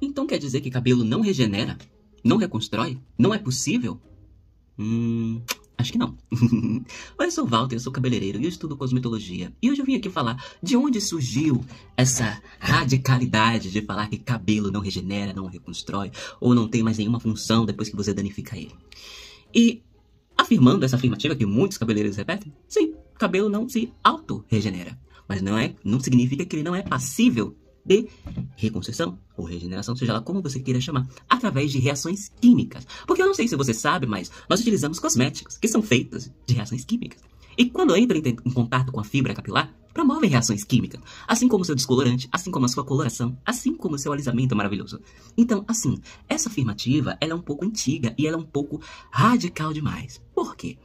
Então quer dizer que cabelo não regenera? Não reconstrói? Não é possível? Acho que não. Oi, eu sou o Walter, eu sou cabeleireiro e eu estudo cosmetologia. E hoje eu vim aqui falar de onde surgiu essa radicalidade de falar que cabelo não regenera, não reconstrói, ou não tem mais nenhuma função depois que você danifica ele. E afirmando essa afirmativa que muitos cabeleireiros repetem, sim, cabelo não se auto-regenera. Mas não significa que ele não é passível de reconstrução ou regeneração, seja lá como você queira chamar, através de reações químicas. Porque eu não sei se você sabe, mas nós utilizamos cosméticos que são feitos de reações químicas. E quando entra em contato com a fibra capilar, promovem reações químicas, assim como o seu descolorante, assim como a sua coloração, assim como o seu alisamento maravilhoso. Então, assim, essa afirmativa, ela é um pouco antiga e ela é um pouco radical demais. Por quê?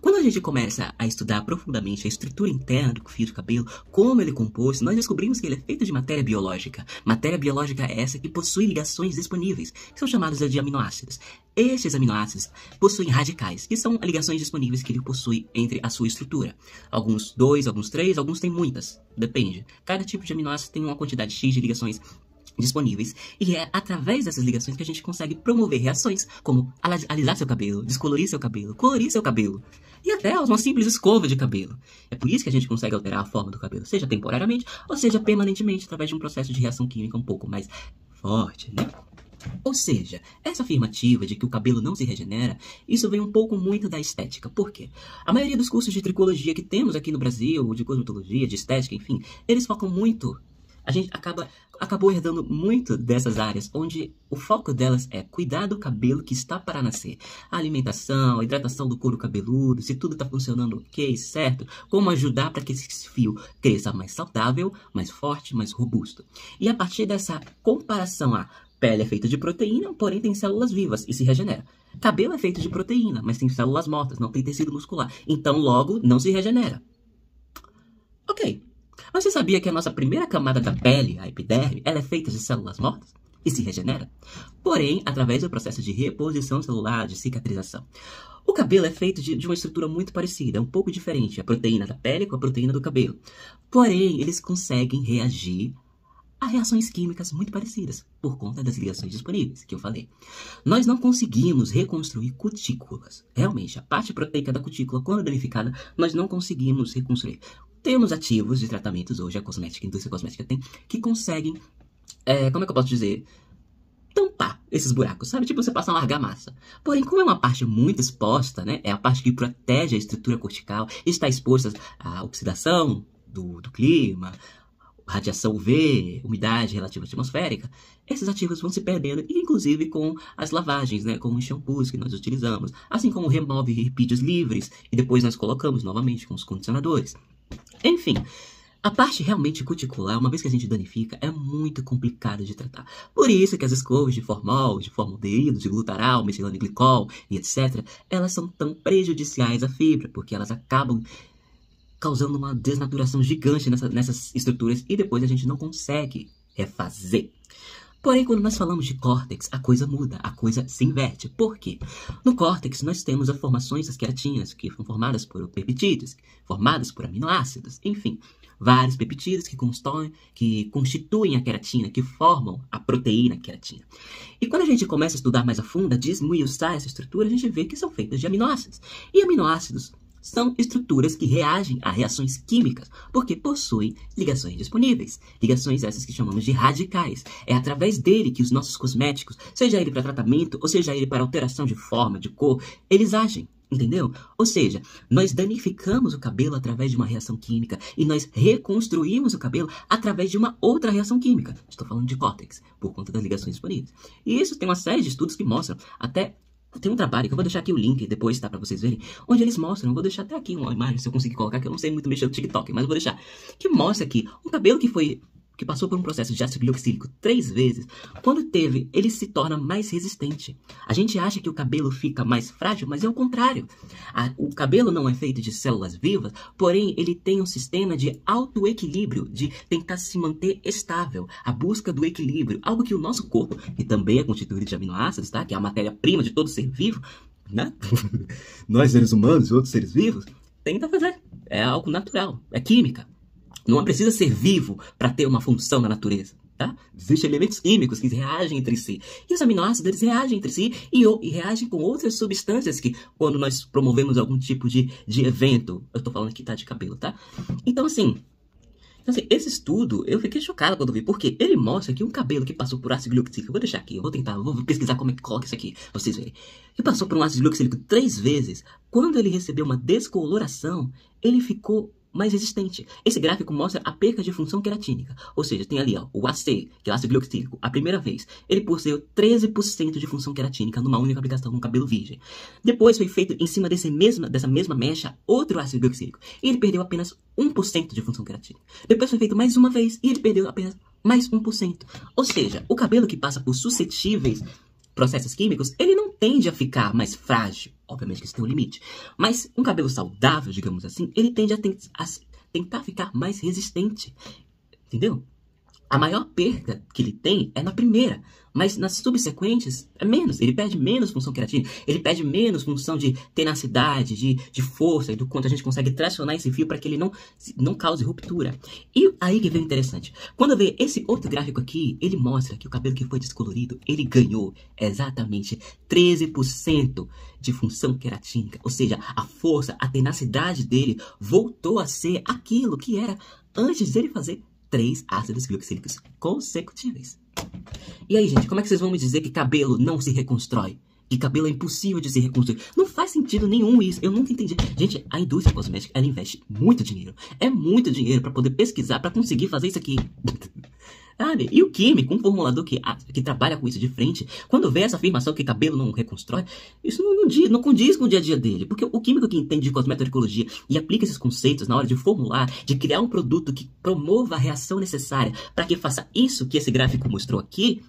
Quando a gente começa a estudar profundamente a estrutura interna do fio de cabelo, como ele é composto, nós descobrimos que ele é feito de matéria biológica. Matéria biológica é essa que possui ligações disponíveis, que são chamadas de aminoácidos. Estes aminoácidos possuem radicais, que são ligações disponíveis que ele possui entre a sua estrutura. Alguns 2, alguns 3, alguns têm muitas, depende. Cada tipo de aminoácido tem uma quantidade X de ligações disponíveis, e é através dessas ligações que a gente consegue promover reações como alisar seu cabelo, descolorir seu cabelo, colorir seu cabelo e até uma simples escova de cabelo. É por isso que a gente consegue alterar a forma do cabelo, seja temporariamente ou seja permanentemente, através de um processo de reação química um pouco mais forte, né? Ou seja, essa afirmativa de que o cabelo não se regenera, isso vem um pouco muito da estética. Por quê? A maioria dos cursos de tricologia que temos aqui no Brasil, de cosmetologia, de estética, enfim, eles focam muito. A gente acabou herdando muito dessas áreas, onde o foco delas é cuidar do cabelo que está para nascer. A alimentação, a hidratação do couro cabeludo, se tudo está funcionando ok, certo? Como ajudar para que esse fio cresça mais saudável, mais forte, mais robusto. E a partir dessa comparação, a pele é feita de proteína, porém tem células vivas e se regenera. Cabelo é feito de proteína, mas tem células mortas, não tem tecido muscular. Então, logo, não se regenera. Ok. Mas você sabia que a nossa primeira camada da pele, a epiderme, ela é feita de células mortas e se regenera? Porém, através do processo de reposição celular, de cicatrização. O cabelo é feito de uma estrutura muito parecida, é um pouco diferente, a proteína da pele com a proteína do cabelo. Porém, eles conseguem reagir a reações químicas muito parecidas, por conta das ligações disponíveis, que eu falei. Nós não conseguimos reconstruir cutículas. Realmente, a parte proteica da cutícula, quando danificada, nós não conseguimos reconstruir. Temos ativos de tratamentos hoje, a indústria cosmética tem, que conseguem, como é que eu posso dizer, tampar esses buracos, sabe? Tipo, você passa uma argamassa. Porém, como é uma parte muito exposta, né? É a parte que protege a estrutura cortical, está exposta à oxidação do clima, radiação UV, umidade relativa atmosférica, esses ativos vão se perdendo, e inclusive com as lavagens, né, com os shampoos que nós utilizamos, assim como remove ripídios livres, e depois nós colocamos novamente com os condicionadores. Enfim, a parte realmente cuticular, uma vez que a gente danifica, é muito complicado de tratar. Por isso que as escovas de formaldeído, de glutaral, metilenglicol e etc., elas são tão prejudiciais à fibra, porque elas acabam causando uma desnaturação gigante nessas estruturas e depois a gente não consegue refazer. Porém, quando nós falamos de córtex, a coisa muda, a coisa se inverte. Por quê? No córtex, nós temos as formações das queratinas, que são formadas por peptídeos, formadas por aminoácidos, enfim, vários peptídeos que constituem a queratina, que formam a proteína queratina. E quando a gente começa a estudar mais a fundo, a desmiuçar essa estrutura, a gente vê que são feitas de aminoácidos. E aminoácidos são estruturas que reagem a reações químicas, porque possuem ligações disponíveis. Ligações essas que chamamos de radicais. É através dele que os nossos cosméticos, seja ele para tratamento, ou seja ele para alteração de forma, de cor, eles agem. Entendeu? Ou seja, nós danificamos o cabelo através de uma reação química e nós reconstruímos o cabelo através de uma outra reação química. Estou falando de córtex, por conta das ligações disponíveis. E isso tem uma série de estudos que mostram até... Tem um trabalho, que eu vou deixar aqui o link depois, tá? Pra vocês verem. Onde eles mostram, eu vou deixar até aqui uma imagem, se eu conseguir colocar, que eu não sei muito mexer no TikTok, mas eu vou deixar. Que mostra aqui um cabelo que passou por um processo de ácido glioxílico 3 vezes. Quando teve, ele se torna mais resistente. A gente acha que o cabelo fica mais frágil, mas é o contrário. O cabelo não é feito de células vivas, porém ele tem um sistema de autoequilíbrio, de tentar se manter estável. A busca do equilíbrio, algo que o nosso corpo, que também é constituído de aminoácidos, tá? Que é a matéria-prima de todo ser vivo, né? Nós seres humanos e outros seres vivos, tenta fazer. É algo natural, é química. Não precisa ser vivo para ter uma função na natureza. tá? Existem elementos químicos que reagem entre si. E os aminoácidos, eles reagem entre si e reagem com outras substâncias que, quando nós promovemos algum tipo de evento, eu tô falando aqui, tá, de cabelo, tá? Então, assim, esse estudo, eu fiquei chocado quando vi, porque ele mostra que um cabelo que passou por ácido glicoxílico, eu vou deixar aqui, eu vou pesquisar como é que coloca isso aqui, pra vocês verem, que passou por um ácido glicoxílico 3 vezes, quando ele recebeu uma descoloração, ele ficou mais resistente. Esse gráfico mostra a perca de função queratínica, ou seja, tem ali ó, o AC, que é o ácido glicoxílico, a primeira vez, ele possuiu 13% de função queratínica numa única aplicação no cabelo virgem. Depois foi feito em cima dessa mesma mecha outro ácido glicoxílico, e ele perdeu apenas 1% de função queratínica. Depois foi feito mais uma vez, e ele perdeu apenas mais 1%. Ou seja, o cabelo que passa por suscetíveis processos químicos, ele não tende a ficar mais frágil. Obviamente que isso tem um limite. Mas um cabelo saudável, digamos assim, ele tende a tentar ficar mais resistente. Entendeu? A maior perda que ele tem é na primeira, mas nas subsequentes é menos. Ele perde menos função queratina, ele perde menos função de tenacidade, de força e do quanto a gente consegue tracionar esse fio para que ele não cause ruptura. E aí que vem o interessante. Quando eu vejo esse outro gráfico aqui, ele mostra que o cabelo que foi descolorido, ele ganhou exatamente 13% de função queratínica. Ou seja, a força, a tenacidade dele voltou a ser aquilo que era antes dele fazer 3 ácidos glicoxílicos consecutivos. E aí, gente, como é que vocês vão me dizer que cabelo não se reconstrói? Que cabelo é impossível de se reconstruir? Não faz sentido nenhum isso. Eu nunca entendi. Gente, a indústria cosmética, ela investe muito dinheiro. É muito dinheiro para poder pesquisar, para conseguir fazer isso aqui. Sabe? E o químico, um formulador que trabalha com isso de frente, quando vê essa afirmação que cabelo não reconstrói, isso não condiz com o dia a dia dele. Porque o químico que entende de cosmetoricologia e aplica esses conceitos na hora de formular, de criar um produto que promova a reação necessária para que faça isso que esse gráfico mostrou aqui,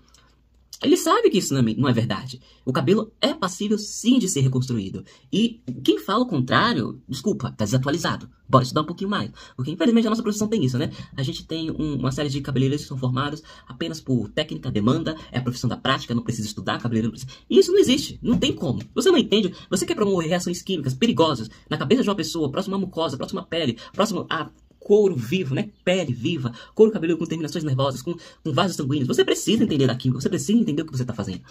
ele sabe que isso não é verdade. O cabelo é passível sim de ser reconstruído. E quem fala o contrário, desculpa, tá desatualizado. Bora estudar um pouquinho mais. Porque infelizmente a nossa profissão tem isso, né? A gente tem uma série de cabeleireiros que são formados apenas por técnica, demanda, é a profissão da prática, não precisa estudar, cabeleireiro não precisa. E isso não existe, não tem como. Você não entende, você quer promover reações químicas perigosas na cabeça de uma pessoa, próximo à mucosa, próximo à pele, próximo a couro vivo, né? Pele viva, couro cabeludo com terminações nervosas, com vasos sanguíneos. Você precisa entender da química, você precisa entender o que você está fazendo.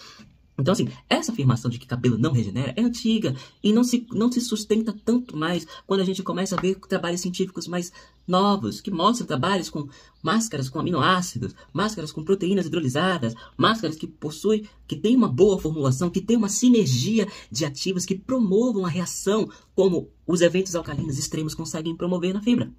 Então, assim, essa afirmação de que cabelo não regenera é antiga e não se sustenta tanto mais quando a gente começa a ver trabalhos científicos mais novos, que mostram trabalhos com máscaras com aminoácidos, máscaras com proteínas hidrolisadas, máscaras que têm uma boa formulação, que têm uma sinergia de ativos que promovam a reação como os eventos alcalinos extremos conseguem promover na fibra.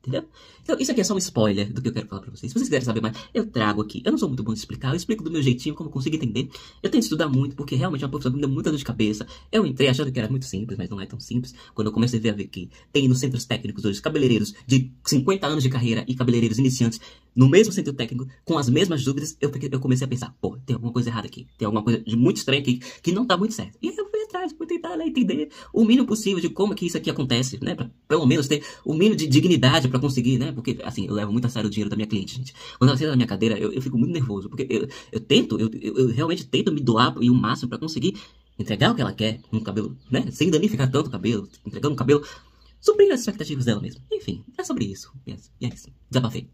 Entendeu? Então, isso aqui é só um spoiler do que eu quero falar pra vocês. Se vocês quiserem saber mais, eu trago aqui. Eu não sou muito bom de explicar, eu explico do meu jeitinho, como eu consigo entender. Eu tenho que estudar muito, porque realmente é uma profissão que me deu muita dor de cabeça. Eu entrei achando que era muito simples, mas não é tão simples. Quando eu comecei a ver que tem nos centros técnicos hoje cabeleireiros de 50 anos de carreira e cabeleireiros iniciantes no mesmo centro técnico, com as mesmas dúvidas, eu comecei a pensar, pô, tem alguma coisa errada aqui. Tem alguma coisa de muito estranha aqui que não tá muito certo. E aí eu fui atrás, fui tentar entender o mínimo possível de como é que isso aqui acontece, né? Pra pelo menos ter o mínimo de dignidade pra conseguir, né? Porque, assim, eu levo muito a sério o dinheiro da minha cliente, gente. Quando ela senta na minha cadeira, eu fico muito nervoso, porque eu realmente tento me doar e o máximo pra conseguir entregar o que ela quer no cabelo, né? Sem danificar tanto o cabelo, entregando o cabelo, suprindo as expectativas dela mesmo. Enfim, é sobre isso. E é isso. Desabafei.